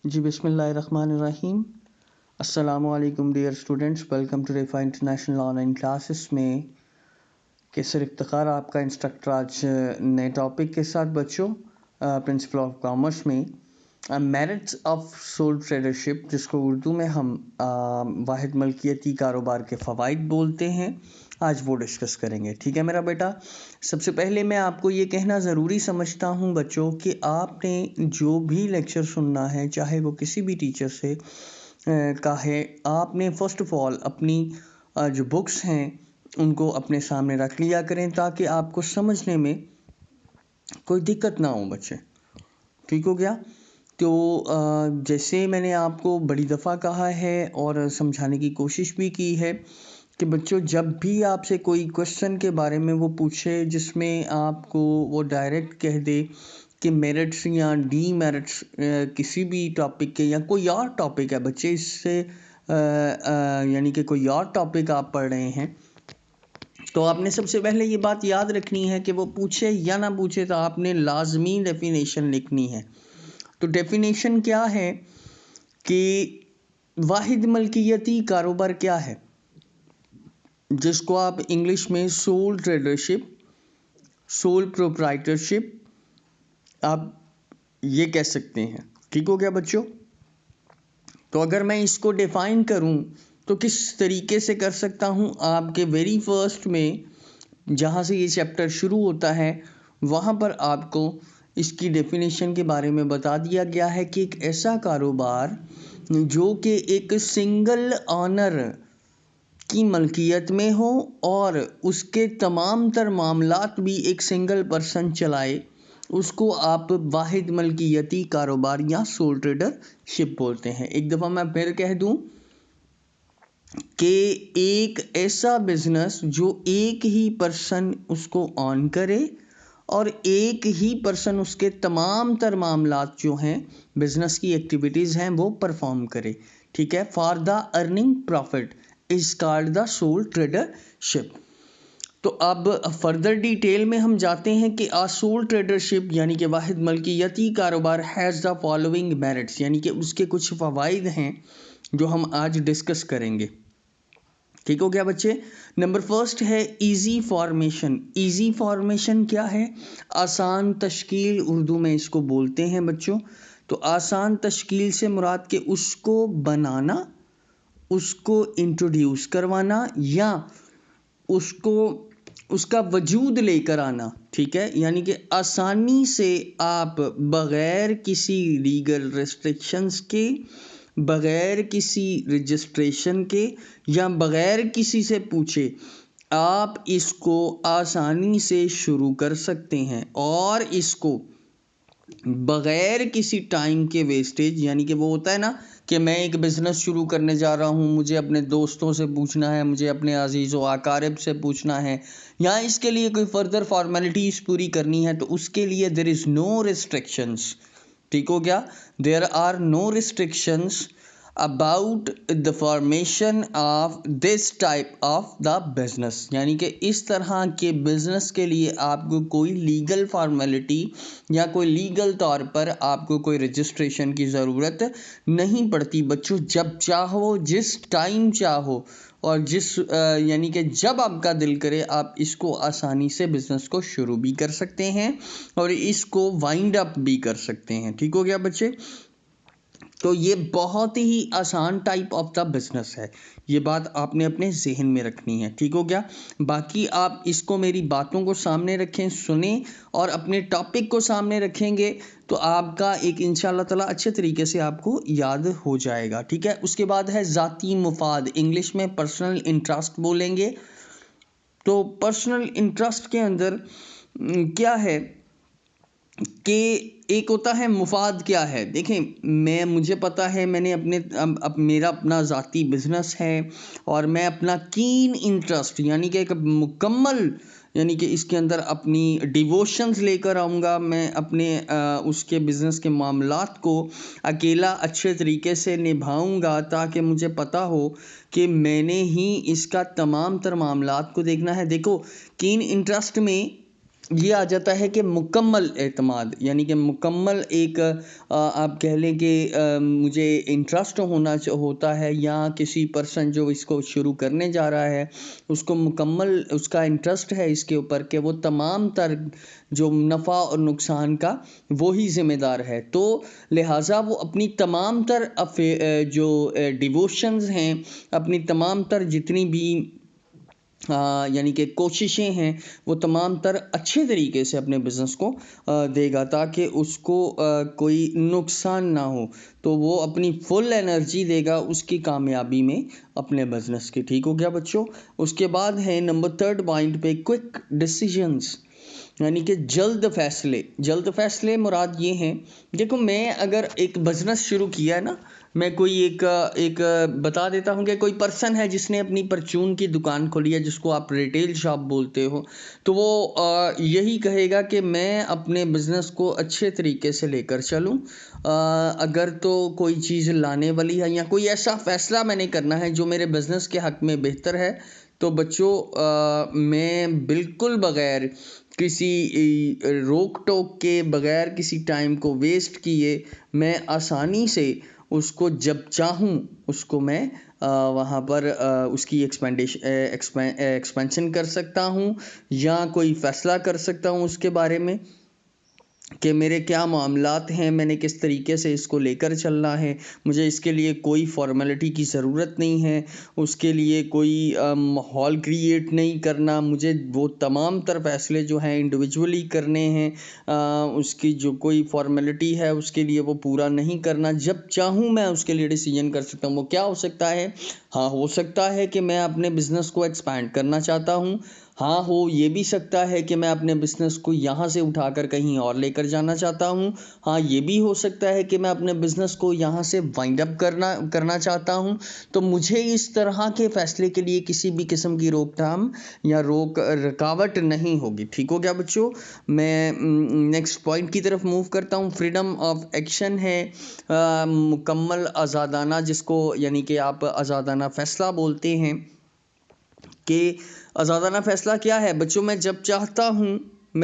जी बिस्मिल्लाहिर्रहमानिर्रहीम। अस्सलामुअलैकुम dear students, welcome to Refa international online classes में केसर इफ्तिखार आपका इंस्ट्रक्टर आज नए टॉपिक के साथ बच्चों प्रिंसिपल ऑफ कॉमर्स में मेरिट्स ऑफ सोल ट्रेडरशिप, जिसको उर्दू में हम वाहिद मलकियती कारोबार के फ़वाइद बोलते हैं, आज वो डिस्कस करेंगे। ठीक है मेरा बेटा। सबसे पहले मैं आपको ये कहना ज़रूरी समझता हूँ बच्चों कि आपने जो भी लेक्चर सुनना है, चाहे वो किसी भी टीचर से का है, आपने फ़र्स्ट ऑफ़ ऑल अपनी जो बुक्स हैं उनको अपने सामने रख लिया करें ताकि आपको समझने में कोई दिक्कत ना हो बच्चे। ठीक हो गया। तो जैसे मैंने आपको बड़ी दफ़ा कहा है और समझाने की कोशिश भी की है कि बच्चों जब भी आपसे कोई क्वेश्चन के बारे में वो पूछे जिसमें आपको वो डायरेक्ट कह दे कि मेरिट्स या डी मेरिट्स किसी भी टॉपिक के या कोई और टॉपिक है बच्चे, इससे यानी कि कोई और टॉपिक आप पढ़ रहे हैं, तो आपने सबसे पहले ये बात याद रखनी है कि वो पूछे या ना पूछे तो आपने लाजमी डेफिनेशन लिखनी है। तो डेफिनेशन क्या है कि वाहिद मलकियती कारोबार क्या है, जिसको आप इंग्लिश में सोल ट्रेडरशिप, सोल प्रोप्राइटरशिप आप ये कह सकते हैं। ठीक हो गया बच्चों। तो अगर मैं इसको डिफाइन करूं तो किस तरीके से कर सकता हूं, आपके वेरी फर्स्ट में जहां से ये चैप्टर शुरू होता है वहां पर आपको इसकी डेफिनेशन के बारे में बता दिया गया है कि एक ऐसा कारोबार जो कि एक सिंगल ऑनर की मलकियत में हो और उसके तमाम तर मामलात भी एक सिंगल पर्सन चलाए, उसको आप वाहिद मलकियती कारोबार या सोल ट्रेडरशिप बोलते हैं। एक दफ़ा मैं फिर कह दूं कि एक ऐसा बिजनेस जो एक ही पर्सन उसको ऑन करे और एक ही पर्सन उसके तमाम तर मामलात जो हैं, बिजनेस की एक्टिविटीज़ हैं, वो परफॉर्म करे। ठीक है। For the earning profit is called the sole tradership. तो अब फर्दर डिटेल में हम जाते हैं कि आ सोल ट्रेडरशिप यानी कि वाहिद मलकियती कारोबार हैज़ द फॉलोइंग मेरिट्स, यानी कि उसके कुछ फ़वाइद हैं जो हम आज डिस्कस करेंगे। ठीक हो गया बच्चे। नंबर फर्स्ट है इजी फॉर्मेशन। इजी फॉर्मेशन क्या है? आसान तश्कील उर्दू में इसको बोलते हैं बच्चों। तो आसान तश्कील से मुराद के उसको बनाना, उसको इंट्रोड्यूस करवाना या उसको उसका वजूद लेकर आना। ठीक है। यानी कि आसानी से आप बग़ैर किसी लीगल रेस्ट्रिक्शंस के, बग़ैर किसी रजिस्ट्रेशन के या बग़ैर किसी से पूछे आप इसको आसानी से शुरू कर सकते हैं और इसको बग़ैर किसी टाइम के वेस्टेज, यानी कि वो होता है ना कि मैं एक बिज़नेस शुरू करने जा रहा हूँ, मुझे अपने दोस्तों से पूछना है, मुझे अपने अजीज़ व अकारिब से पूछना है या इसके लिए कोई फर्दर फॉर्मेलिटीज़ पूरी करनी है, तो उसके लिए देयर इज़ नो रिस्ट्रिक्शंस। ठीक हो गया। There are no restrictions about the formation of this type of the business, यानी कि इस तरह के बिजनेस के लिए आपको कोई लीगल फॉर्मेलिटी या कोई लीगल तौर पर आपको कोई रजिस्ट्रेशन की ज़रूरत नहीं पड़ती बच्चों। जब चाहो, जिस टाइम चाहो और जिस यानी कि जब आपका दिल करे आप इसको आसानी से बिज़नेस को शुरू भी कर सकते हैं और इसको वाइंड अप भी कर सकते हैं। ठीक हो गया बच्चे। तो ये बहुत ही आसान टाइप ऑफ द बिजनेस है, ये बात आपने अपने जहन में रखनी है। ठीक हो गया। बाकी आप इसको मेरी बातों को सामने रखें, सुने और अपने टॉपिक को सामने रखेंगे तो आपका एक इंशाल्लाह ताला अच्छे तरीके से आपको याद हो जाएगा। ठीक है। उसके बाद है ज़ाती मुफाद, इंग्लिश में पर्सनल इंटरेस्ट बोलेंगे। तो पर्सनल इंटरेस्ट के अंदर क्या है कि एक होता है मुफाद। क्या है? देखें, मुझे पता है, मैंने अब मेरा अपना ज़ाती बिज़नेस है और मैं अपना कीन इंटरेस्ट यानी कि एक मुकम्मल, यानी कि इसके अंदर अपनी डिवोशंस लेकर आऊँगा। मैं अपने उसके बिज़नेस के मामलात को अकेला अच्छे तरीके से निभाऊँगा ताकि मुझे पता हो कि मैंने ही इसका तमाम तर मामलात को देखना है। देखो, कीन इंटरेस्ट में ये आ जाता है कि मुकम्मल एतमाद, यानी कि मुकम्मल एक आप कह लें कि मुझे इंटरेस्ट होता है, या किसी पर्सन जो इसको शुरू करने जा रहा है उसको मुकम्मल उसका इंटरेस्ट है इसके ऊपर कि वो तमाम तर जो नफ़ा और नुकसान का वो ही ज़िम्मेदार है। तो लिहाजा वो अपनी तमाम तर जो डिवोशंस हैं, अपनी तमाम तर जितनी भी यानी कि कोशिशें हैं, वो तमाम तर अच्छे तरीके से अपने बिज़नेस को देगा, ताकि उसको कोई नुकसान ना हो। तो वो अपनी फुल एनर्जी देगा उसकी कामयाबी में अपने बिज़नेस की। ठीक हो गया बच्चों? उसके बाद है नंबर थर्ड पॉइंट पे क्विक डिसीजंस, यानी कि जल्द फैसले मुराद ये हैं, देखो मैं अगर एक बिज़नेस शुरू किया है ना, मैं कोई एक बता देता हूँ कि कोई पर्सन है जिसने अपनी परचून की दुकान खोली है, जिसको आप रिटेल शॉप बोलते हो, तो वो यही कहेगा कि मैं अपने बिज़नेस को अच्छे तरीके से लेकर चलूँ। अगर तो कोई चीज़ लाने वाली है या कोई ऐसा फ़ैसला मैंने करना है जो मेरे बिज़नेस के हक़ में बेहतर है, तो बच्चों मैं बिल्कुल बग़ैर किसी रोक टोक के, बग़ैर किसी टाइम को वेस्ट किए, मैं आसानी से उसको जब चाहूँ उसको मैं वहाँ पर उसकी एक्सपेंशन कर सकता हूँ, या कोई फ़ैसला कर सकता हूँ उसके बारे में कि मेरे क्या मामलात हैं, मैंने किस तरीके से इसको लेकर चलना है। मुझे इसके लिए कोई फ़ॉर्मेलिटी की ज़रूरत नहीं है, उसके लिए कोई माहौल क्रिएट नहीं करना, मुझे वो तमाम तर फ़ैसले जो हैं इंडिविजुअली करने हैं। उसकी जो कोई फ़ॉर्मेलिटी है उसके लिए वो पूरा नहीं करना, जब चाहूँ मैं उसके लिए डिसीजन कर सकता हूँ। वो क्या हो सकता है? हाँ, हो सकता है कि मैं अपने बिज़नेस को एक्सपैंड करना चाहता हूँ। हाँ, हो ये भी सकता है कि मैं अपने बिज़नेस को यहाँ से उठाकर कहीं और लेकर जाना चाहता हूँ। हाँ, ये भी हो सकता है कि मैं अपने बिज़नेस को यहाँ से वाइंड अप करना चाहता हूँ। तो मुझे इस तरह के फ़ैसले के लिए किसी भी किस्म की रोकथाम या रुकावट नहीं होगी। ठीक हो गया बच्चों? मैं नेक्स्ट पॉइंट की तरफ मूव करता हूँ। फ्रीडम ऑफ एक्शन है मुकम्मल आज़ादाना, जिसको यानी कि आप आज़ादाना फ़ैसला बोलते हैं। कि आज़ादाना फ़ैसला क्या है बच्चों? मैं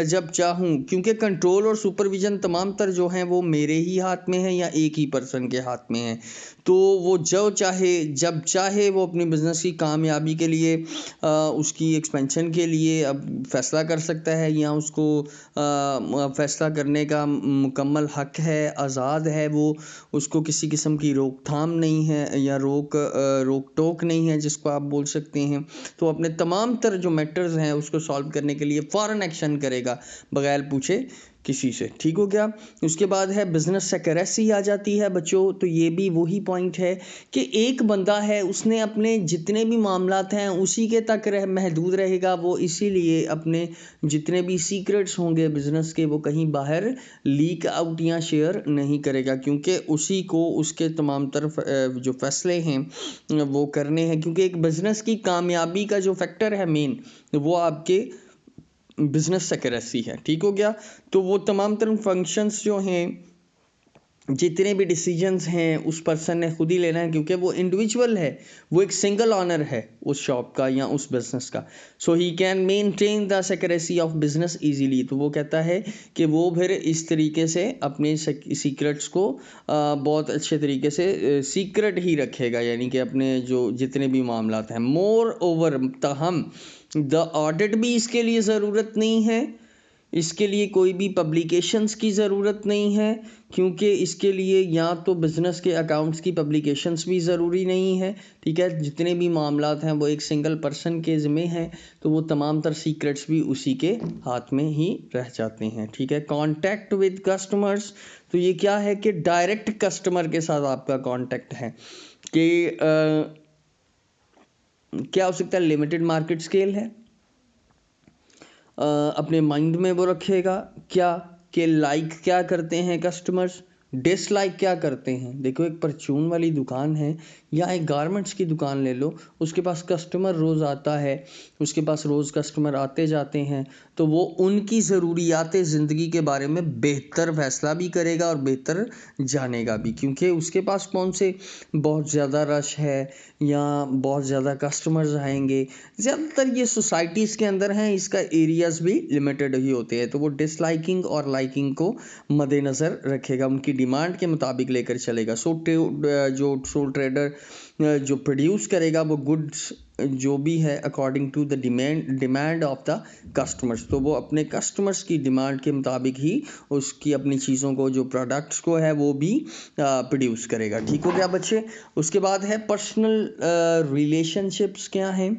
जब चाहूँ, क्योंकि कंट्रोल और सुपरविज़न तमाम तर जो हैं वो मेरे ही हाथ में है या एक ही पर्सन के हाथ में है। तो वो जो चाहे जब चाहे वो अपनी बिज़नेस की कामयाबी के लिए उसकी एक्सपेंशन के लिए अब फ़ैसला कर सकता है, या उसको फ़ैसला करने का मुकम्मल हक़ है, आज़ाद है वो। उसको किसी किस्म की रोकथाम नहीं है या रोक टोक नहीं है जिसको आप बोल सकते हैं। तो अपने तमाम तर जो मैटर्स हैं उसको सॉल्व करने के लिए फ़ौरन एक्शन करेगा बगैर पूछे किसी से। ठीक हो गया? उसके बाद है बिज़नेस एक्यूरेसी आ जाती है बच्चों। तो ये भी वही पॉइंट है कि एक बंदा है, उसने अपने जितने भी मामलात हैं उसी के तक महदूद रहेगा। वो इसीलिए अपने जितने भी सीक्रेट्स होंगे बिज़नेस के वो कहीं बाहर लीक आउट या शेयर नहीं करेगा, क्योंकि उसी को उसके तमाम तरफ जो फ़ैसले हैं वो करने हैं। क्योंकि एक बिज़नेस की कामयाबी का जो फैक्टर है मेन, वो आपके बिज़नेस एक्यूरेसी है। ठीक हो गया? तो वो तमाम तरह फंक्शंस जो हैं, जितने भी डिसीजंस हैं उस पर्सन ने खुद ही लेना है, क्योंकि वो इंडिविजुअल है, वो एक सिंगल ऑनर है उस शॉप का या उस बिज़नेस का। So he can maintain the secrecy of business easily. तो वो कहता है कि वो फिर इस तरीके से अपने सीक्रेट्स को बहुत अच्छे तरीके से सीक्रेट ही रखेगा, यानी कि अपने जो जितने भी मामलात हैं। मोर ओवर तहम द ऑडिट भी इसके लिए ज़रूरत नहीं है, इसके लिए कोई भी पब्लिकेशंस की ज़रूरत नहीं है, क्योंकि इसके लिए या तो बिज़नेस के अकाउंट्स की पब्लिकेशंस भी ज़रूरी नहीं है। ठीक है? जितने भी मामलात हैं वो एक सिंगल पर्सन के ज़िम्मे हैं, तो वो तमाम तर सीक्रेट्स भी उसी के हाथ में ही रह जाते हैं। ठीक है? कॉन्टैक्ट विद कस्टमर्स, तो ये क्या है कि डायरेक्ट कस्टमर के साथ आपका कॉन्टैक्ट है। कि क्या हो सकता है? लिमिटेड मार्केट स्केल है। अपने माइंड में वो रखेगा क्या, कि लाइक क्या करते हैं कस्टमर्स, डिसलाइक क्या करते हैं? देखो, एक परचून वाली दुकान है या एक गारमेंट्स की दुकान ले लो, उसके पास कस्टमर रोज़ आता है, उसके पास रोज़ कस्टमर आते जाते हैं, तो वो उनकी ज़रूरियात ज़िंदगी के बारे में बेहतर फैसला भी करेगा और बेहतर जानेगा भी, क्योंकि उसके पास कौन से बहुत ज़्यादा रश है या बहुत ज़्यादा कस्टमर्स आएंगे। ज़्यादातर ये सोसाइटीज़ के अंदर हैं, इसका एरियाज़ भी लिमिटेड ही होते हैं, तो वो डिसलाइकिंग और लाइकिंग को मद्देनज़र रखेगा, उनकी डिमांड के मुताबिक लेकर चलेगा। जो सोल ट्रेडर जो प्रोड्यूस करेगा वो गुड्स जो भी है according to the demand of the customers, तो वो अपने कस्टमर्स की डिमांड के मुताबिक ही उसकी अपनी चीज़ों को, जो प्रोडक्ट्स को है, वो भी प्रोड्यूस करेगा। ठीक हो गया बच्चे? उसके बाद है पर्सनल रिलेशनशिप्स क्या हैं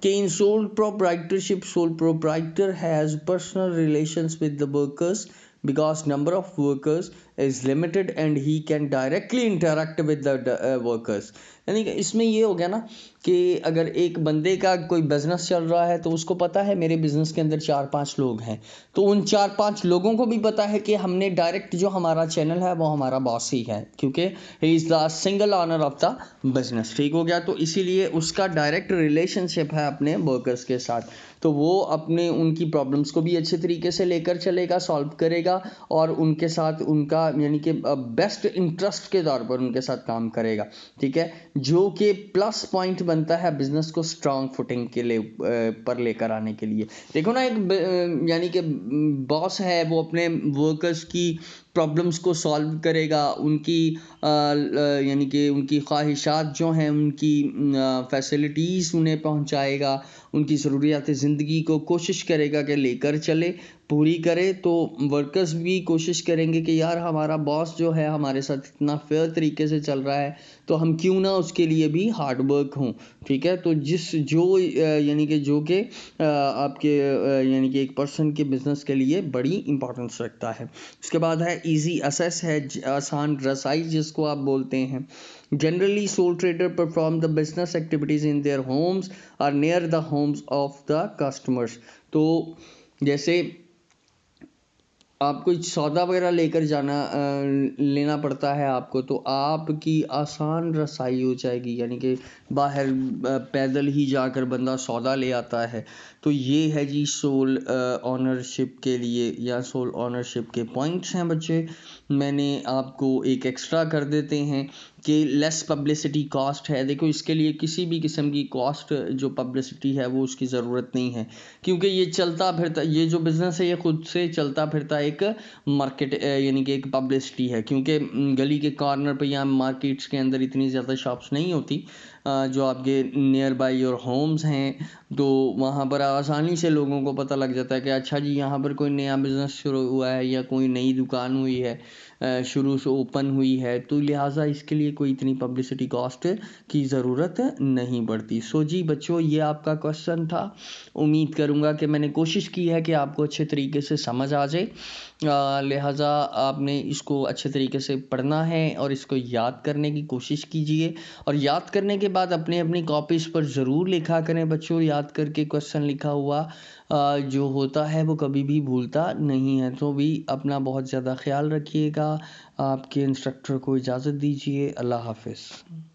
कि in sole proprietorship, sole proprietor has personal relations with the workers because number of workers is limited and he can directly interact with the workers। यानी कि इसमें ये हो गया ना कि अगर एक बंदे का कोई बिजनेस चल रहा है तो उसको पता है मेरे बिजनेस के अंदर 4-5 लोग हैं, तो उन 4-5 लोगों को भी पता है कि हमने डायरेक्ट जो हमारा चैनल है वो हमारा बॉस ही है, क्योंकि he is the single owner of the business. ठीक हो गया? तो इसीलिए उसका डायरेक्ट रिलेशनशिप है अपने वर्कर्स के साथ, तो वो अपने उनकी प्रॉब्लम्स को भी अच्छे तरीके से लेकर चलेगा, सॉल्व करेगा और उनके साथ उनका यानी कि बेस्ट इंटरेस्ट के तौर पर उनके साथ काम करेगा। ठीक है? जो कि प्लस पॉइंट बनता है बिजनेस को स्ट्रांग फुटिंग के लिए पर लेकर आने के लिए। देखो ना, एक यानी कि बॉस है, वो अपने वर्कर्स की प्रॉब्लम्स को सॉल्व करेगा, उनकी यानी कि उनकी ख्वाहिशात जो हैं, उनकी फैसिलिटीज़ उन्हें पहुंचाएगा, उनकी ज़रूरियात ज़िंदगी को कोशिश करेगा कि लेकर चले, पूरी करे। तो वर्कर्स भी कोशिश करेंगे कि यार हमारा बॉस जो है हमारे साथ इतना फेयर तरीके से चल रहा है, तो हम क्यों ना उसके लिए भी हार्ड वर्क हों। ठीक है? तो यानी कि जो कि आपके यानी कि एक पर्सन के बिजनेस के लिए बड़ी इंपॉर्टेंस रखता है। उसके बाद है इजी एक्सेस है, आसान रसाई जिसको आप बोलते हैं। Generally sole trader perform the business activities in their homes और near the homes of the customers. तो जैसे आप कोई सौदा वगैरह लेकर लेना पड़ता है आपको, तो आपकी आसान रसाई हो जाएगी, यानी कि बाहर पैदल ही जाकर बंदा सौदा ले आता है। तो ये है जी सोल ऑनरशिप के लिए या सोल ऑनरशिप के पॉइंट्स हैं बच्चे। मैंने आपको एक एक्स्ट्रा कर देते हैं कि लेस पब्लिसिटी कॉस्ट है। देखो, इसके लिए किसी भी किस्म की कॉस्ट जो पब्लिसिटी है वो उसकी ज़रूरत नहीं है, क्योंकि ये चलता फिरता, ये जो बिज़नेस है ये खुद से चलता फिरता एक मार्केट यानी कि एक पब्लिसिटी है, क्योंकि गली के कॉर्नर पे या मार्केट्स के अंदर इतनी ज़्यादा शॉप्स नहीं होती जो आपके नियर बाय योर होम्स हैं, तो वहाँ पर आसानी से लोगों को पता लग जाता है कि अच्छा जी यहाँ पर कोई नया बिज़नेस शुरू हुआ है या कोई नई दुकान हुई है, शुरू से ओपन हुई है, तो लिहाजा इसके लिए कोई इतनी पब्लिसिटी कॉस्ट की ज़रूरत नहीं पड़ती। सो जी बच्चों, ये आपका क्वेश्चन था। उम्मीद करूँगा कि मैंने कोशिश की है कि आपको अच्छे तरीके से समझ आ जाए, लिहाजा आपने इसको अच्छे तरीके से पढ़ना है और इसको याद करने की कोशिश कीजिए, और याद करने के बाद अपनी अपनी कॉपीज़ पर ज़रूर लिखा करें बच्चों। याद करके क्वेश्चन लिखा हुआ जो होता है वो कभी भी भूलता नहीं है। तो भी अपना बहुत ज़्यादा ख्याल रखिएगा। आपके इंस्ट्रक्टर को इजाज़त दीजिए। अल्लाह हाफ़िज़।